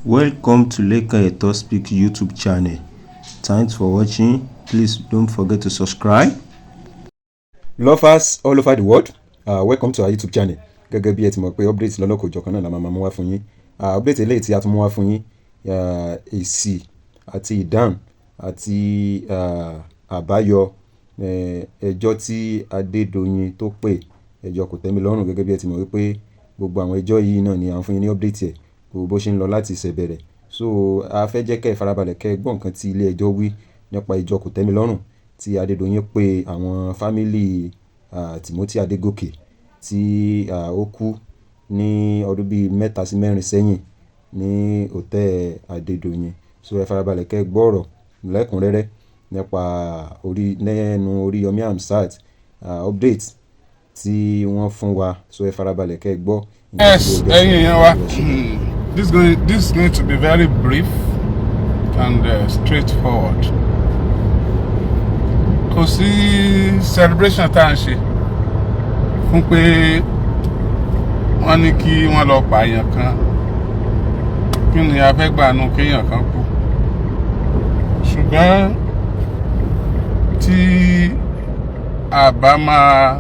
Welcome to Lekan Eto Speak YouTube channel. Thanks for watching. Please don't forget to subscribe. Lovers all over the world, welcome to our YouTube channel. Gẹ́gẹ́ bí ẹ ti mọ̀ pé update lọ́lọ́kọ̀ òjọ̀kan náà la máa mú wá fún yín. Update eléyìí tí a tún mú wá fún yín, èsì àti ìdáhùn àti àbáyọ ẹjọ́ tí Adédoyin tó pè, ẹjọ́ kòtẹ́milọ́rùn. Gẹ́gẹ́ bí ẹ ti mọ̀ wípé gbogbo àwọn ẹjọ́ yìí náà ni à ń fún yín ní update ẹ̀, gbogbo bó ṣe ń lọ láti ìṣẹ̀bẹ̀rẹ̀. So a fẹ́ jẹ́ kẹ́ ẹ farabalẹ̀ kẹ́ ẹ gbọ́ nǹkan tí ilé ẹjọ́ wí nípa ẹjọ́ kòtẹ́milọ́rùn tí Adédoyin pè àwọn fámílì Timothy Adégòkè tí ó kú ní ọdún bíi 3 sí 4 sẹ́yìn ní hòtẹ́ẹ̀lì Adédoyin. So ẹ farabalẹ̀ kẹ́ ẹ gbọ́ ọ̀rọ̀ lẹ́kùnrẹ́rẹ́ nípa lẹ́nu Oríyọmí Hamzat, update tí wọ́n fún wa. So ẹ farabalẹ̀ kẹ́ ẹ gbọ́. Yes, ẹ̀yin èèyàn wa, this is going to be very brief and straightforward. Kò sí celebration tá à ń ṣe fún pé wọ́n ní kí wọ́n lọ pààyàn kan, kí ni a fẹ́ gbà nù kéèyàn kan kú. Ṣùgbọ́n tí a bá máa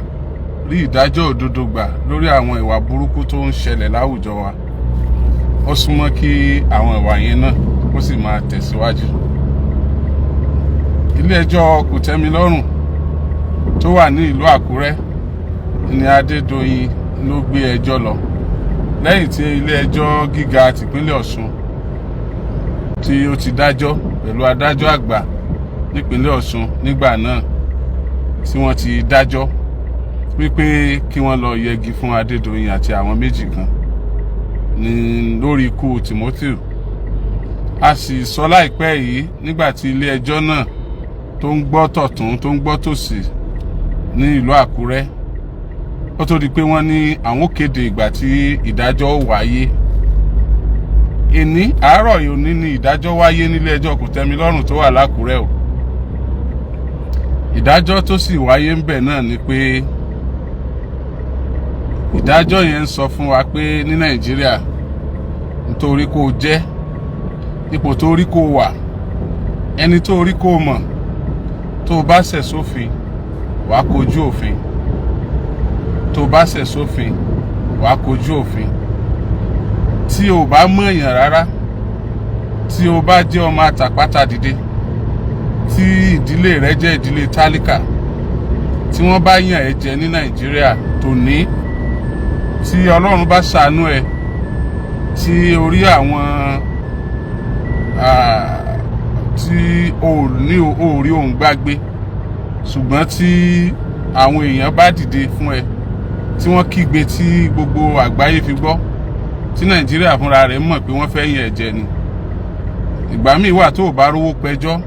rí ìdájọ́ òdodo gbà lórí àwọn ìwà burúkú tó ń ṣẹlẹ̀ láwùjọ wa, ó súnmọ́ kí àwọn ìwà yẹn náà ó sì máa tẹ̀síwájú. Ilé ẹjọ́ kòtẹ́milọ́rùn tó wà ní ìlú Àkúrẹ́ ni Adédoyin ló gbé ẹjọ́ lọ lẹ́yìn tí ilé ẹjọ́ gíga tìpínlẹ̀ Ọ̀ṣun tí ó ti dájọ́ pẹ̀lú adájọ́ àgbà nípínlẹ̀ Ọ̀ṣun nígbà náà, tí wọ́n ti dájọ́ wípé kí wọ́n lọ yẹgi fún Adédoyin àti àwọn méjì kan lórí ikú Timothy. A sì sọ láìpẹ́ yìí nígbà tí ilé ẹjọ́ náà tó ń gbọ́ tọ̀tún tó ń gbọ́ tòsì ní ìlú Àkúrẹ́, ó tó di pé wọ́n ní àwọn kéde ìgbà tí ìdájọ́ wáyé. Àárọ̀ yìí òní ni ìdájọ́ wáyé nílé ẹjọ́ kòtẹ́milọ́rùn tó wà lákúrẹ́ o. Ìdájọ́ tó sì wáyé ń bẹ̀ náà ni pé ìdájọ́ yẹn ń sọ fún wa pé ní Nàìjíríà, nítorí kó jẹ́ ipò tó rí kó wà, ẹni tó rí kó mọ̀, tó bá ṣẹ̀ sófin wàá kojú òfin, tó bá ṣẹ̀ sófin wàá kojú òfin. Tí o bá mọ̀yàn rárá, tí o bá jẹ́ ọmọ àtàpátá dìde, tí ìdílé rẹ jẹ́ ìdílé tálíkà, tí wọ́n bá yàn ẹ́ jẹ ní Nàìjíríà tòní, tí Ọlọ́run bá ṣàánú ẹ, tí orí àwọn tí o rí òun gbágbé, ṣùgbọ́n tí àwọn èèyàn bá dìde fún ẹ, tí wọ́n kígbe tí gbogbo àgbáyé fi gbọ́, tí Nàìjíríà fúnra rẹ̀ mọ̀ pé wọ́n fẹ́ yàn ẹ́ jẹ ni. Ìgbà míì wà tó o bá rówó pẹjọ́,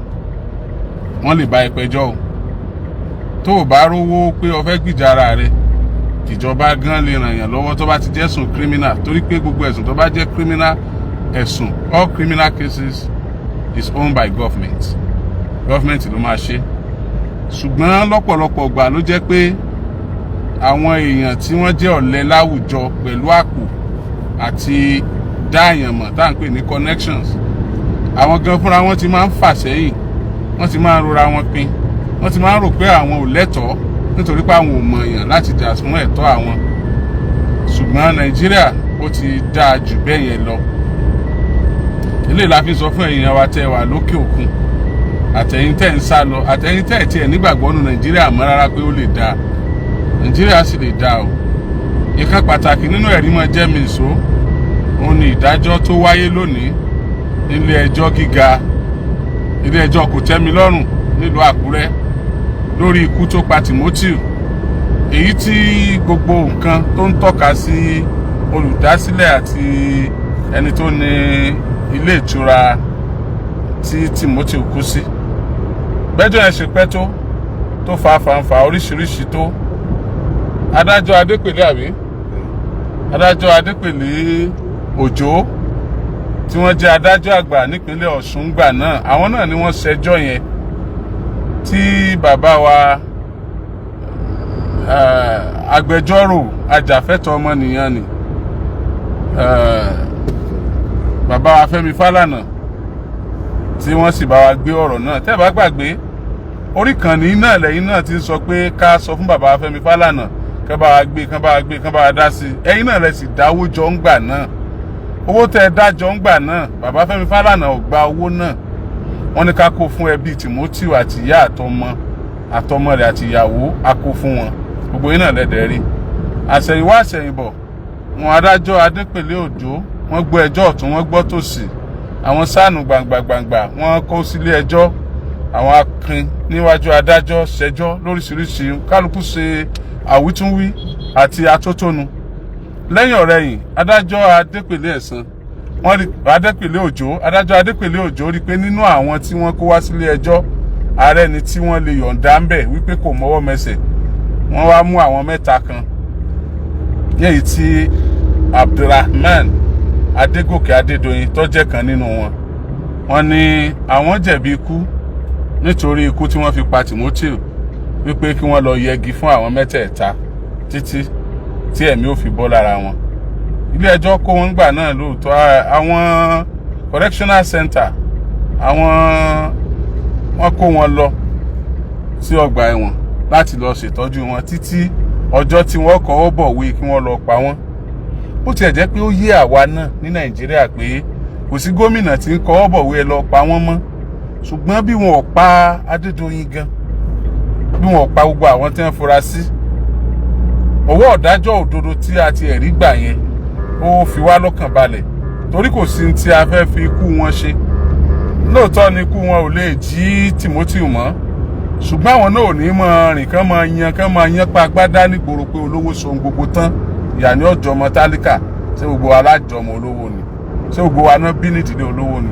wọ́n lè bá ẹ pẹjọ́ o. Tó o bá rówó pé o fẹ́ gbìjà ara rẹ, ìjọba gan lè ràn yàn lọ́wọ́ tó bá ti jẹ́ ẹ̀sùn criminal, torí pé gbogbo ẹ̀sùn tó bá jẹ́ criminal ẹ̀sùn, all criminal cases is owned by government. Government ló máa ṣe. Ṣùgbọ́n lọ́pọ̀lọpọ̀ ìgbà ló jẹ́ pé àwọn èèyàn tí wọ́n jẹ́ ọ̀lẹ láwùjọ pẹ̀lú àpò àti dáàyànmọ̀ tá à ń pè ní connections, àwọn gan fúnra wọn ti máa ń fà sẹ́yìn, wọ́n ti máa ń rora wọn pin, wọ́n ti máa ń rò pé àwọn ò lẹ́tọ̀ọ́ nítorí pé àwọn ò mọ̀ èèyàn láti jà fún ẹ̀tọ́ àwọn. Ṣùgbọ́n Nàìjíríà ó ti dáa jù bẹ́ẹ̀ yẹn lọ. Eléyìí la fi sọ fún ẹ̀yin wa tẹ́ wà lókè òkun, àtẹ̀yin tẹ́ ń sá lọ, àtẹ̀yin tẹ́ tiẹ̀ nígbàgbọ́ nínú Nàìjíríà mọ́ rárá pé ó lè dáa. Nàìjíríà sì lè dáa o. Ìkan pàtàkì nínú ẹ̀rí mọ́ jẹ́ mi ìṣó, òun ni ìdájọ́ tó wáyé lónìí nílé ẹjọ́ gíga, ilé ẹjọ́ kòtẹ́milọ́rùn nílùú Àkúrẹ́ lórí ikú tó pa Timothy. Èyí tí gbogbo nǹkan tó ń tọ́ka sí olùdásílẹ̀ àti ẹni tó ní ilé ìtura tí Timothy kú sí. Bẹ́jọ́ yẹn ṣe pẹ́ tó fa fàǹfà oríṣiríṣi tó. Adájọ́ Adépèlé Òjó tí wọ́n jẹ́ adájọ́ àgbà nípínlẹ̀ Ọ̀ṣun gbà náà, àwọn náà ni wọ́n ṣẹjọ́ yẹn tí bàbá wa agbẹjọ́rò ajàfẹ́tọ̀ọ́ ọmọnìyàn ni bàbá wa Fẹ́mi Fálànà tí wọ́n sì bá wa gbé ọ̀rọ̀ náà. Tẹ́ bá gbàgbé orí ìkànnì náà lẹ́yìn náà ti ń sọ pé ká sọ fún bàbá wa Fẹ́mi Fálànà kán bá wa gbé kán bá wa dá sí i. Ẹ̀yin náà lẹ sì dáwó jọ ń gbà náà. Owó tẹ́ dájọ́ ń gbà náà bàbá Fẹ́mi Fálànà ò gba owó náà. Wọ́n ní ká kó fún ẹbí Timothy àti ìyá àtọmọ rẹ̀ àti ìyàwó a kó fún wọn. Gbogbo yín náà lẹ́dẹ̀ẹ́ rí. Àṣẹ̀yìnwá àṣẹ̀yìnbọ̀ wọn adájọ́ Adépèlé Òjó wọ́n gbọ́ ẹjọ́ ọ̀tún wọ́n gbọ́ tòsì. Àwọn sáànù gbàǹgbàǹgbà wọ́n kó sílé ẹjọ́. Àwọn akin níwájú adájọ́ ṣẹjọ́ lóríṣiríṣi kálukú ṣe àwítúnwí àti atótónu. Lẹ́yìn ọ̀rẹ̀yìn adájọ́ Adépèlé Ẹ̀sán wọ́n rí adájọ́ Adépèlé Òjó rí pé nínú àwọn tí wọ́n kó wá sílé ẹjọ́ ààrẹ ni tí wọ́n lè yọ̀ǹda ń bẹ̀ wípé kò mọ́wọ́ mẹsẹ̀. Wọ́n wá mú àwọn mẹ́ta kan yẹ́yìí tí Abdulrahman Adégòkè Adédoyin tó jẹ́ kan nínú wọn. Wọ́n ní àwọn jẹ̀bi ikú nítorí ikú tí wọ́n fi pa Timothy wípé kí wọ́n lọ yẹgi fún àwọn mẹ́tẹ̀ẹ̀ta títí tí ẹ̀mí ò fi bọ́ lára wọn. Ilé ẹjọ́ kó wọn gbà náà lóòótọ́ àwọn correctional center wọ́n kó wọn lọ sí ọgbà ẹ̀wọ̀n láti lọ ṣètọ́jú wọn títí ọjọ́ tí wọ́n kọ́wọ́ bọ̀wé kí wọ́n lọ pa wọ́n. Ó tiẹ̀ jẹ́ pé ó yé àwa náà ní Nàìjíríà pé kò sí gómìnà tí ń kọ́wọ́ bọ̀wé lọ pa wọ́n mọ́. Ṣùgbọ́n bí wọn ò pa Adédoyin gan, bí wọn ò pa gbogbo àwọn tí wọ́n fura sí, ọwọ́ ọ̀dájọ́ òdodo tí a ti ẹ̀rí gbà yẹn ó fi wá lọ́kàn balẹ̀ torí kò sí tí a fẹ́ fi ikú wọn ṣe. Lóòótọ́ ni ikú wọn ò lè jí Timothy mọ́, ṣùgbọ́n àwọn náà ò ní mọ rìn kán máa yan pa agbádá nígboro pé olówó sohun gbogbo tán ìyá ní ọjọ́ ọmọ tálíkà. Ṣé gbogbo wa lájọmọ olówó ni? Ṣé gbogbo wa náà bí nídìílé olówó ni?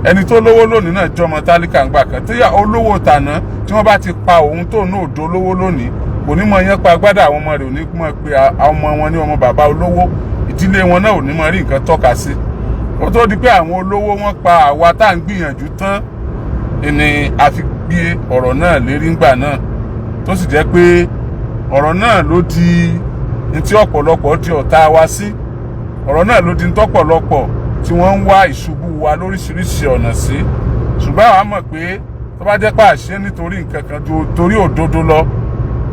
Ẹni tó lówó lónìí náà jọmọ tálíkà ńgbà kan tí olówó tàná tí wọ́n bá ti pa òun tó náà do olówó lónìí kò ní mọ yan pa agbádá àwọn ọmọ rẹ̀ ò ní mọ̀ pé ọmọ wọn ní ọmọ bàbá olówó, ìdílé wọn náà ò ní mọ rí nǹkan tọ́ka sí. Ó tó di pé àwọn olówó wọn pa àwa tá à ń gbìyànjú tán ni a fi gbé ọ̀rọ̀ náà lérí ńgbà náà tó sì jẹ́ pé ọ̀rọ̀ náà ló di ní tí ọ̀pọ̀lọpọ̀ di ọ̀tá wa sí. Ọ̀rọ̀ náà ló di ní tọ́pọ̀lọpọ̀ tí wọ́n ń wá ìṣubú wa lóríṣiríṣi ọ̀nà sí. Ṣùgbọ́n àwa mọ̀ pé tó bá jẹ́ pé àṣẹ nítorí nǹkan kan torí òdodo lọ,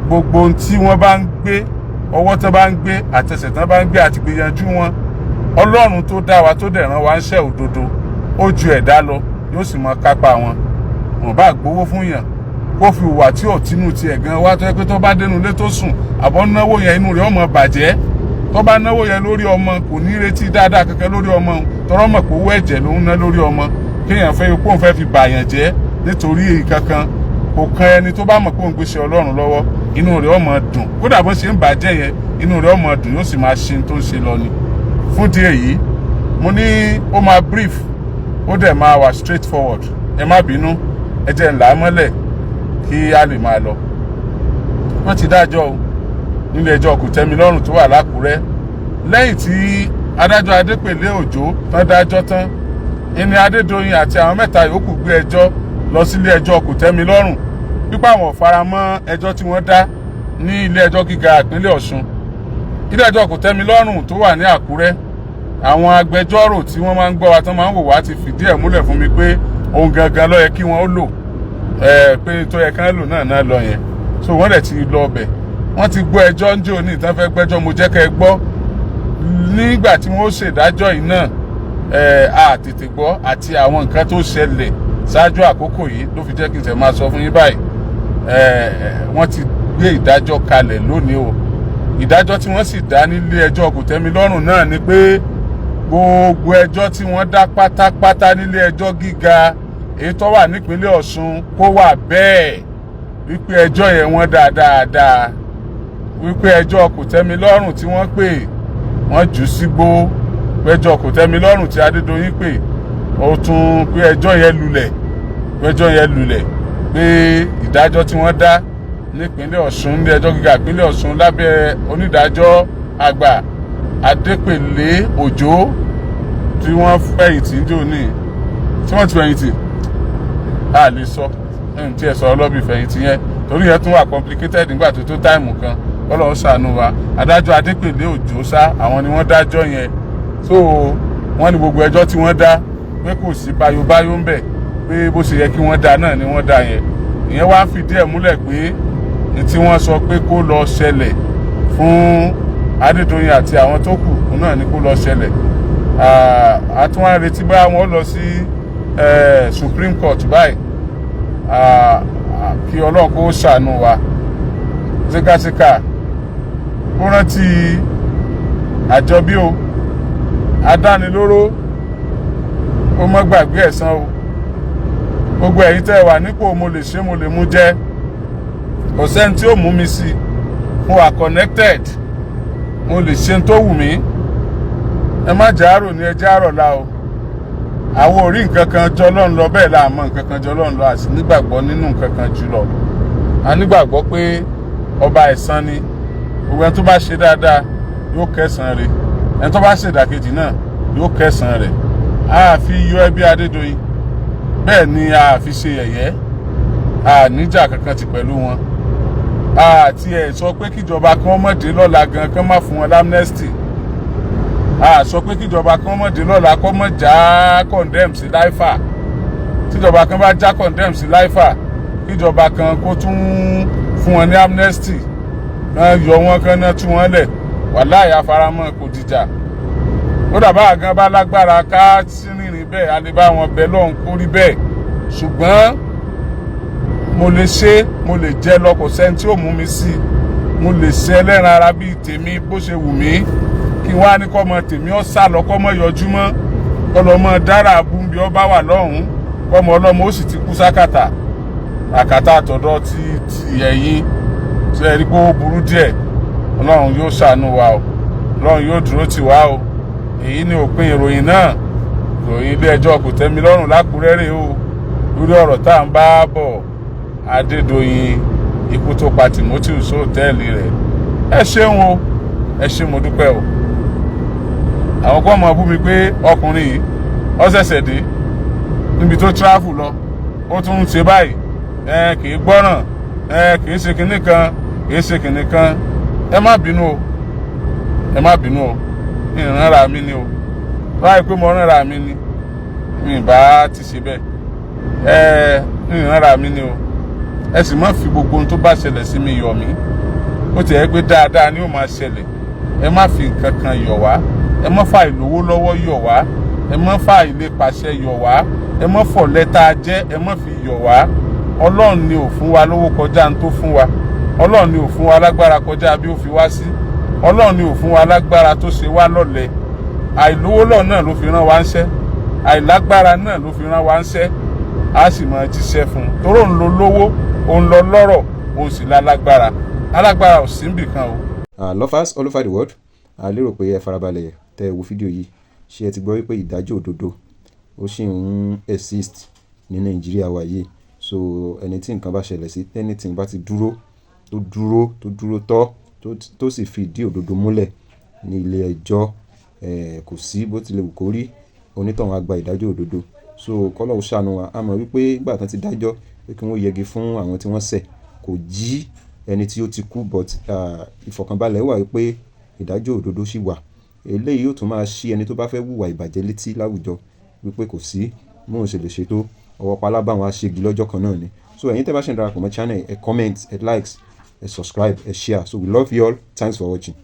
gbogbo ohun tí wọ́n bá ń gbé, ọwọ́ tán bá ń gbé, àtẹsẹ̀ tán bá ń gbé àti gbìyànjú wọn, Ọlọ́run tó dá wa tó dẹ̀ rán wa ń ṣe òdodo ó ju ẹ̀dá lọ, yóò sì mọ kápá wọn. Wọ́n bá gbowó fún yàn kó fi hùwà tí ò tínú tiẹ̀ gan wá tó yẹ pé tó bá dénú ilé tó sùn àbọ̀ náwó yẹn inú rẹ̀ ọmọ bàjẹ́. Tó bá náwó yẹn lórí ọmọ kò ní retí dáadáa kankan lórí ọmọ tọrọ mọ̀ pé owó ẹ̀jẹ̀ ló ń ná lórí ọmọ. Kéèyàn fẹ́ ikú òun fẹ́ fi bàyàn jẹ́ nítorí èyí kankan kò kan ẹni tó bá mọ̀ pé òun gbéṣẹ́ Ọlọ́run lọ́wọ́, inú rẹ̀ ọmọ dùn. Kódà bó ṣe ń bàjẹ́ yẹn inú rẹ̀ ọmọ dùn yóò sì máa ṣe tó ń ṣe lọ ni. Fún díẹ̀ yìí mo ní ó máa brief ó dẹ̀ máa wà straight forward. Ẹ má bínú, ẹ jẹ́ ńlá mọ́lẹ̀ kí a lè máa lọ. Wọ́n ti dájọ́ o nílé ẹjọ́ Kòtẹ́milọ́rùn tó wà l'Ákúrẹ́. Lẹ́yìn tí adájọ́ Adépèlé Òjó tán dájọ́ tán, ẹni Adédoyin àti àwọn mẹ́ta yòókù gbé ẹjọ́ lọ sílé ẹjọ́ Kòtẹ́milọ́rùn pípa àwọn faramọ́ ẹjọ́ tí wọ́n dá ní ilé ẹjọ́ gíga ìpínlẹ̀ Ọ̀ṣun. Ilé ẹjọ́ Kòtẹ́milọ́rùn tó wà ní Àkúrẹ́, àwọn agbẹjọ́rò tí wọ́n máa ń gbọ́ wa tán máa ń wò wá ti fìdí ẹ̀ múlẹ̀ fún mi pé ohun gangan ló yẹ kí wọ́n ó lò, pé tó yẹ kán lò náà lọ yẹn. So wọ́n dẹ̀ ti lọ ọbẹ̀, wọ́n ti gbọ́ ẹjọ́ ń jò ní ìtàn fẹ́ gbẹ́jọ́, mo jẹ́ kẹ́ ẹ gbọ́. Nígbà tí wọ́n ṣèdájọ́ yìí náà a tètè gbọ́ àti àwọn nǹkan tó ṣẹlẹ̀ ṣáájú àkókò yìí ló fi jẹ́ kí n tẹ̀ máa sọ fún yín báyìí. Wọ́n ti gbé ìdájọ́ kalẹ̀ lónìí o. Ìdájọ́ tí wọ́n sì dá nílé ẹjọ́ Kòtẹ́milọ́rùn náà ni pé gbogbo ẹjọ́ tí wọ́n dá pátápátá nílé ẹjọ́ gíga èyí tó wà nípínlẹ̀ Ọ̀ṣun kó wà bẹ́ẹ̀, wípé ẹjọ́ yẹn wọ́n dá dáadáa, wípé ẹjọ́ Kòtẹ́milọ́rùn tí wọ́n pè wọ́n jù sígbó, ẹjọ́ Kòtẹ́milọ́rùn tí Adédoyin pè ó tún pé ẹjọ́ yẹn lulẹ̀, pé ìdájọ́ tí wọ́n dá nípínlẹ̀ Ọ̀ṣun ní ẹjọ́ gíga ìpínlẹ̀ Ọ̀ṣun lábẹ́ onídàájọ́ àgbà Adépèlé Òjó tí wọ́n fẹ̀yìntì níjó ní tí wọ́n ti fẹ̀yìntì a lè sọ tí ẹ sọ ọlọ́bì fẹ̀yìntì yẹn torí yẹn tún wà complicated nígbà tó táìmù kan. Ọlọ́run ṣàánú wa. Adájọ́ Adépèlé Òjó sá àwọn ni wọ́n dájọ́ yẹn. So wọ́n ní gbogbo ẹjọ́ tí wọ́n dá pé kò sí báyóbáyó ń bẹ̀ pé bó ṣe yẹ kí wọ́n dá náà ni wọ́n dá yẹn. Ìyẹn wá fìdí ẹ̀ múlẹ̀ pé ní tí wọ́n sọ pé kó lọ ṣẹlẹ̀ fún Adédoyin àti àwọn tó kù náà ni kó lọ ṣẹlẹ̀. Àtúnwá retí bá wọn lọ sí Supreme Court báyìí kí Ọlọ́run kó ṣàánú wa. Ṣékáṣéká kó rántí àjọbí o, adánilóró ó mọ́ gbàgbé ẹ̀san o. Gbogbo ẹ̀yin tẹ́ wà nípò mo lè ṣe mo lè mú jẹ́, kò sẹ́ni tí ó mú mi sí. Mo wà connected, mo lè ṣe tó wù mí. Ẹ má jàárò ní ẹjẹ́ àrọ̀lá o. Àwọn orí nǹkan kan jọ Ọlọ́run lọ, bẹ́ẹ̀ la mọ̀ nǹkan kan jọ Ọlọ́run lọ, a sì nígbàgbọ́ nínú nǹkan kan jùlọ. A nígbàgbọ́ pé ọba ẹ̀san ni. Gbogbo ẹni tó bá ṣe dáadáa yóò kẹ́san rẹ̀, ẹni tó bá ṣe ìdàkejì náà yóò kẹ́san rẹ̀. A fi yọ ẹbí Adédoyin, bẹ́ẹ̀ ni a fi ṣe yẹ̀yẹ́, a níjà kankan ti pẹ̀lú wọn. Àti ẹ̀ sọ pé kíjọba kan má dé lọ́la gan kan má fún wọn l'amnesty. A sọ pé kíjọba kan má dé lọ́la kó má já condemn sí láìfà. Tíjọba kan bá já condemn sí láìfà, kíjọba kan kó tún fún wọn ní amnesty, kan yọ wọn kan náà tú wọn lẹ̀. Wàláhì afaramọ́ kò dìjà. Ó dàbá àgán bá lágbára ká rìnrìn bẹ́ẹ̀, a lè bá wọn bẹ lọ́hùn kó rí bẹ́ẹ̀. Ṣùgbọ́n mo lè ṣe, mo lè jẹ lọ, kò sẹ́ni tí ó mú mi sí. Mo lè ṣe ẹlẹ́ran ara bíi tèmi bó ṣe wù mí, kí wọ́n á ní kọ́mọ tèmi ó sá lọ, kọ́mọ yọjú mọ́, kọ́lọ́mọ dára abúmbí ọ bá wà lọ́hùn, kọ́mọ ọlọ́mọ ó sì ti kú sákàtà. Àkàtà àtọ̀dọ̀ ti ẹ̀yìn tí ẹ rí pé ó burú díẹ̀. Ọlọ́run yóò ṣàánú wa o, Ọlọ́run yóò dúró tì wá o. Èyí ni òpin ìròyìn náà. Ìròyìn ilé ẹjọ́ Kòtẹ́milọ́rùn l'Ákúrẹ́ rèé o, lórí ọ̀rọ̀ tá à ń bá bọ̀. Adédoyin, ikú tó pa Timothy sóòtẹ́ẹ̀lì rẹ̀. Ẹ ṣeun o, ẹ ṣé mo dúpẹ́ o. Àwọn kan mọ̀ bú mi pé ọkùnrin yìí ó ṣẹ̀ṣẹ̀ dé níbi tó travel lọ, ó tún ń ṣe báyìí, kì í gbọ́ràn, kì í ṣe kinní kan, kì í ṣe kinní kan. Ẹ má bínú o, ẹ má bínú o, ìrànra mi ni o. Báyìí pé mo rànra mi ni, mi bá ti ṣe bẹ́ẹ̀. Ìrànra mi ni o. Ẹ sì má fi gbogbo ohun tó bá ṣẹlẹ̀ sí mi yọ̀ mí. Ó ti ẹ̀ pé dáadáa ni ó máa ṣẹlẹ̀. Ẹ má fi nǹkan kan yọ̀ wá, ẹ má fa ìlówó lọ́wọ́ yọ̀ wá, ẹ má fa ilé pàṣẹ yọ̀ wá, ẹ má fọ̀lẹ́ tá a jẹ́, ẹ má fi yọ̀ wá. Ọlọ́run ni ò fún wa lówó kọjá ń tó fún wa. Ọlọ́run ni ò fún wa lágbára kọjá bí ó fi wá sí. Ọlọ́run ni ò fún wa lágbára tó ṣe wá lọ́lẹ. Àìlówó lọ náà ló fi rán wa ńṣẹ́, àìlágbára náà ló fi rán wa ńṣẹ́. A sì máa jíṣẹ́ fún un toró ń lo lówó, òun lọ lọ́rọ̀, òun sì lálágbára. Alágbára ò sí níbì kan o. Lovers all over the world, a lérò pé ẹ farabalẹ̀ tẹ́ wo fídíò yìí. Ṣé ẹ ti gbọ́ wípé ìdájọ́ òdodo ó sì ń exist ní Nàìjíríà wa yìí? So ẹni tí nǹkan bá ṣẹlẹ̀ sí, anything bá ti dúró tọ́ tó sì fi ìdí òdodo múlẹ̀ ní ilé ẹjọ́, kò sí bó tilẹ̀ wù kó rí, onítọ̀hún á gba ìdájọ́ òdodo. So k'Ọlọ́run ṣàánú wa. A mọ̀ wípé nígbà tán ti dájọ́ pé kí wọ́n yẹgi fún àwọn tí wọ́n ṣẹ̀, kò jí ẹni tí ó ti kú, but ìfọ̀kànbalẹ̀ wà wípé ìdájọ́ òdodo ṣì wà. Eléyìí yóò tún máa ṣí ẹni tó bá fẹ́ hùwà ìbàjẹ́ létí láwùjọ wípé kò sí mò ń ṣe lè ṣètò ọwọ́ pálábá wọn á ṣègi lọ́jọ́ kan náà ni. So ẹ̀yin tẹ́ bá ṣe ń darapọ̀ mọ́ channel, ẹ comment, ẹ likes, ẹ subscribe, ẹ share. So we love you all. Thanks for watching.